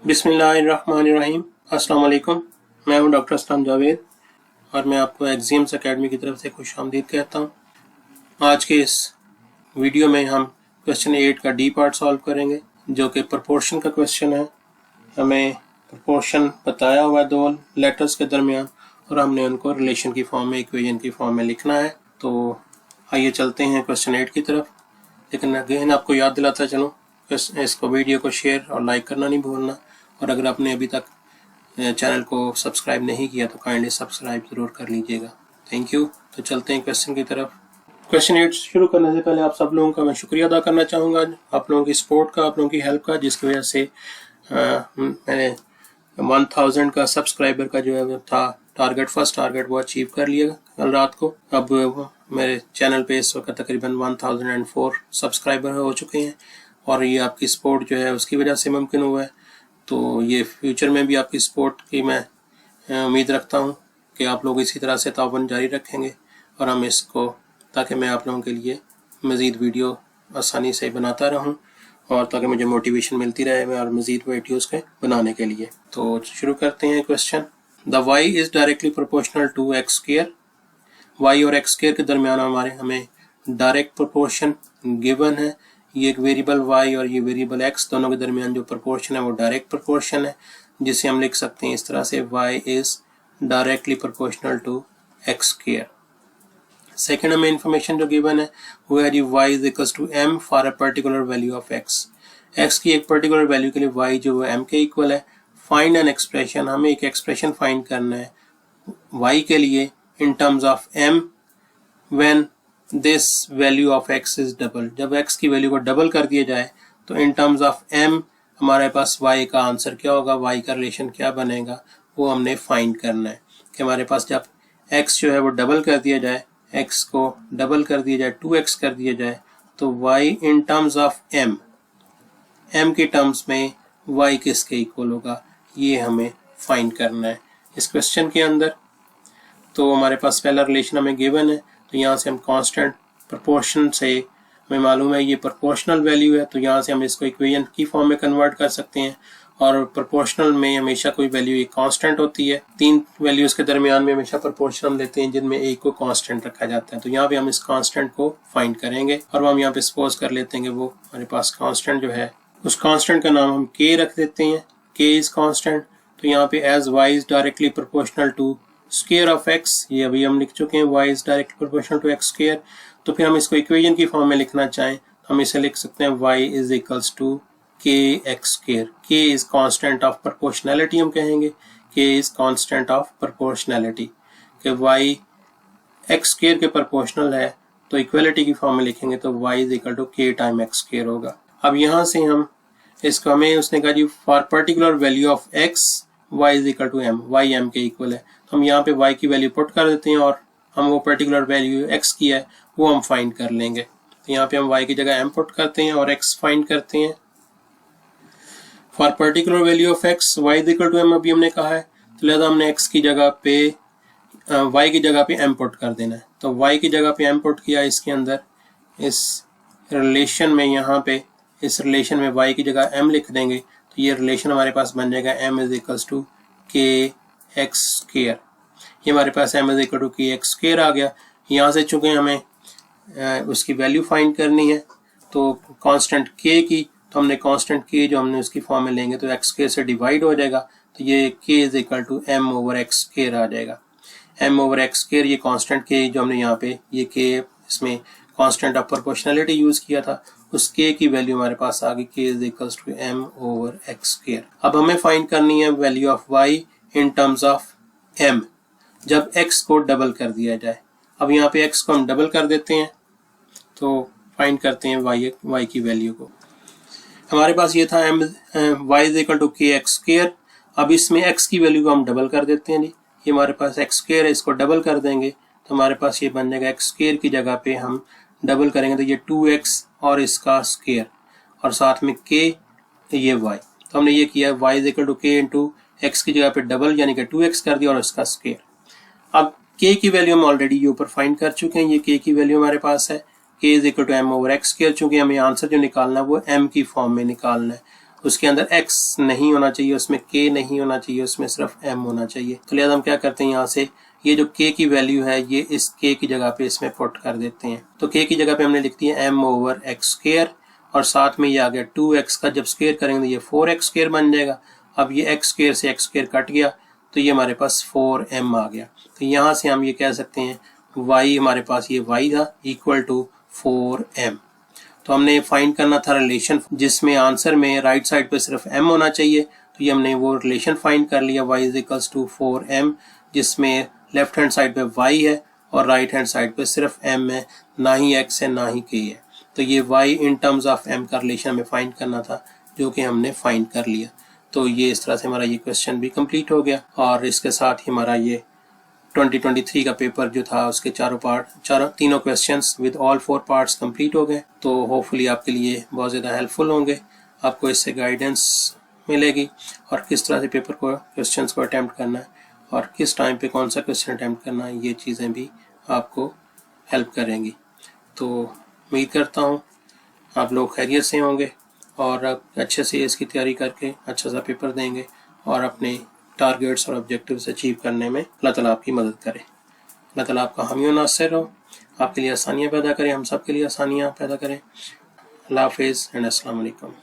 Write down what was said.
बिस्मिल्लाहिर्रहमानिर्रहीम। अस्सलाम वालेकुम। मैं हूं डॉक्टर असलम जावेद और मैं आपको एग्जाम्स एकेडमी की तरफ से खुशामदीद कहता हूं। आज के इस वीडियो में हम क्वेश्चन 8 का डी पार्ट सॉल्व करेंगे, जो कि प्रोपोर्शन का क्वेश्चन है। हमें प्रोपोर्शन बताया हुआ है दो लेटर्स के दरमियान और हमने उनको रिलेशन की फॉर्म में, इक्वेशन की फॉर्म में लिखना है। तो आइए चलते हैं क्वेश्चन 8 की तरफ। लेकिन अगेन आपको याद दिलाता चलूँ, इसको वीडियो को शेयर और लाइक करना नहीं भूलना, और अगर आपने अभी तक चैनल को सब्सक्राइब नहीं किया तो काइंडली सब्सक्राइब ज़रूर कर लीजिएगा। Thank you. तो चलते हैं क्वेश्चन की तरफ। क्वेश्चन 8 शुरू करने से पहले आप सब लोगों का मैं शुक्रिया अदा करना चाहूँगा, आप लोगों की सपोर्ट का, आप लोगों की हेल्प का, जिसकी वजह से मैंने 1000 का सब्सक्राइबर का जो है वो था टारगेट, फर्स्ट टारगेट वो अचीव कर लिया कल रात को। अब मेरे चैनल पे इस वक्त तकरीबन 1004 सब्सक्राइबर हो चुके हैं और ये आपकी सपोर्ट जो है उसकी वजह से मुमकिन हुआ है। तो ये फ्यूचर में भी आपकी सपोर्ट की मैं उम्मीद रखता हूँ कि आप लोग इसी तरह से ताउन जारी रखेंगे और हम इसको, ताकि मैं आप लोगों के लिए मज़ीद वीडियो आसानी से बनाता रहूँ और ताकि मुझे मोटिवेशन मिलती रहे और मज़ीद वीडियोज़ के बनाने के लिए। तो शुरू करते हैं question. The y is directly proportional to x square. y और एक्स स्क्वायर के दरमियान हमें डायरेक्ट प्रोपोर्शन गिवन है। ये एक वेरिएबल y और ये वेरिएबल x दोनों के दरमियान जो प्रोपोर्शन है वो डायरेक्ट प्रोपोर्शन है, जिसे हम लिख सकते हैं इस तरह से, y is directly proportional to x square. Second हमें इंफॉर्मेशन जो गिवन है वो है जी y is equals to m for a particular value of x की एक पर्टिकुलर वैल्यू के लिए y जो है m के इक्वल है। फाइंड एन एक्सप्रेशन, हमें एक एक्सप्रेशन फाइंड करना है y के लिए इन terms of m when this value of x is double. जब x की वैल्यू को डबल कर दिया जाए तो इन टर्म्स ऑफ m हमारे पास y का आंसर क्या होगा, y का रिलेशन क्या बनेगा, वो हमने फाइंड करना है। कि हमारे पास जब x जो है वो डबल कर दिया जाए, x को डबल कर दिया जाए, 2x कर दिया जाए, तो y in terms of m के टर्म्स में y किसके इक्वल होगा, ये हमें फाइंड करना है इस क्वेश्चन के अंदर। तो हमारे पास पहला रिलेशन हमें गिवन है, तो यहाँ से हम कांस्टेंट प्रोपोर्शन से हमें मालूम है ये प्रोपोर्शनल वैल्यू है, तो यहाँ से हम इसको इक्वेशन की फॉर्म में कन्वर्ट कर सकते हैं। और प्रोपोर्शनल में हमेशा कोई वैल्यू एक कांस्टेंट होती है। तीन वैल्यूज के दरमियान में हमेशा प्रोपोर्शन हम लेते हैं जिनमें एक को कांस्टेंट रखा जाता है। तो यहाँ पे हम इस कांस्टेंट को फाइंड करेंगे और हम यहाँ पे सपोज कर लेते हैं कि वो हमारे पास कांस्टेंट जो है, उस कांस्टेंट का नाम हम k रख देते हैं। k is constant. तो यहाँ पे as y is directly proportional to square of x, ये अभी हम लिख चुके हैं, y is directly proportional to x square. तो फिर हम इसको इक्वेशन की फॉर्म में लिखना चाहें तो हम इसे लिख सकते हैं y is equals to k x square. k is constant of proportionality, हम कहेंगे k is constant of proportionality कि y x स्क्वायर के प्रोपोर्शनल है, तो इक्वलिटी की फॉर्म में लिखेंगे तो y is equal to k time x square होगा। अब यहाँ से हम इसको, हमें उसने कहा जी for particular value of x y is equal to m, y m के इक्वल है, तो हम यहाँ पे y की वैल्यू पुट कर देते हैं और हम वो पर्टिकुलर वैल्यू x की है वो हम फाइंड कर लेंगे। तो यहाँ पे हम y की जगह m पुट करते हैं और x फाइंड करते हैं। For particular value of x y is equal to m अभी हमने कहा है, तो लिहाजा हमने x की जगह पे y की जगह पे m पुट कर देना है। तो y की जगह पे m पुट किया इसके अंदर, इस रिलेशन में, यहाँ पे इस रिलेशन में y की जगह m लिख देंगे, तो ये रिलेशन हमारे पास बन जाएगा m is equals to k x square. ये हमारे पास m is equal to k x square आ गया। यहाँ से चूंकि हमें उसकी वैल्यू फाइंड करनी है तो कांस्टेंट k की, तो हमने कांस्टेंट k जो हमने उसकी फॉर्म में लेंगे तो x स्क्वायर से डिवाइड हो जाएगा, तो ये k is equal to m over x square आ जाएगा। m ओवर x स्क्वायर, ये कांस्टेंट k जो हमने यहाँ पे ये k इसमें कांस्टेंट ऑफ प्रोपोर्शनैलिटी यूज किया था, उस k की वैल्यू हमारे पास आ गई k is equals to m over x square. अब हमें फाइंड करनी है value of y in terms of m जब x को डबल कर दिया जाए। अब यहाँ पे x को हम डबल कर देते हैं, तो फाइंड करते हैं y की वैल्यू को। हमारे पास ये था y is equal to k x square. अब इसमें x की वैल्यू को हम डबल कर देते हैं जी, ये हमारे पास x स्क्वायर है, इसको डबल कर देंगे तो हमारे पास ये बन जाएगा x स्क्वायर की जगह पे हम डबल करेंगे तो ये 2x और इसका स्क्वायर और साथ में k, ये y। तो हमने ये किया y is equal to k into x की जगह पे डबल यानी कि 2x कर दिया और इसका स्क्वायर। अब k की वैल्यू हम ऑलरेडी ये ऊपर फाइंड कर चुके हैं, ये k की वैल्यू हमारे पास है k is equal to m over x square. चूंकि हमें आंसर जो निकालना है वो m की फॉर्म में निकालना है उसके अंदर x नहीं होना चाहिए, उसमें k नहीं होना चाहिए, उसमें सिर्फ m होना चाहिए। तो लिहाजा हम क्या करते हैं, यहाँ से ये जो k की वैल्यू है ये इस k की जगह पे इसमें पुट कर देते हैं। तो k की जगह पे हमने लिख दिया m/x², और साथ में ये आ गया 2x का जब स्क्वायर करेंगे तो ये 4x² बन जाएगा। अब ये x² से x² कट गया तो ये हमारे पास 4m आ गया। तो यहाँ से हम ये कह सकते हैं y हमारे पास ये y था इक्वल टू 4m। तो हमने फाइंड करना था रिलेशन जिसमें आंसर में राइट साइड पे सिर्फ m होना चाहिए। तो ये हमने वो रिलेशन फाइंड कर लिया y is equals to 4m, जिसमें लेफ्ट हैंड साइड पे y है और राइट हैंड साइड पे सिर्फ m है, ना ही x है ना ही k है। तो ये y in terms of m का रिलेशन हमें फाइंड करना था, जो कि हमने फाइंड कर लिया। तो ये इस तरह से हमारा ये क्वेश्चन भी कंप्लीट हो गया, और इसके साथ ही हमारा ये 2023 का पेपर जो था उसके तीनों questions with all 4 parts complete हो गए। तो होपफुली आपके लिए बहुत ज़्यादा हेल्पफुल होंगे, आपको इससे गाइडेंस मिलेगी और किस तरह से पेपर को क्वेश्चंस को अटैम्प्ट करना है और किस टाइम पे कौन सा क्वेश्चन अटैम्प्ट करना है, ये चीज़ें भी आपको हेल्प करेंगी। तो उम्मीद करता हूँ आप लोग खैरियत से होंगे और अच्छे से इसकी तैयारी करके अच्छा सा पेपर देंगे और अपने टारगेट्स और ऑब्जेक्टिव्स अचीव करने में अल्लाह ताला आपकी मदद करे। अल्लाह ताला आपका हामी और नासिर रहो, आपके लिए आसानियाँ पैदा करें, हम सब के लिए आसानियाँ पैदा करें। अल्लाह हाफिज़ एंड अस्सलाम वालेकुम।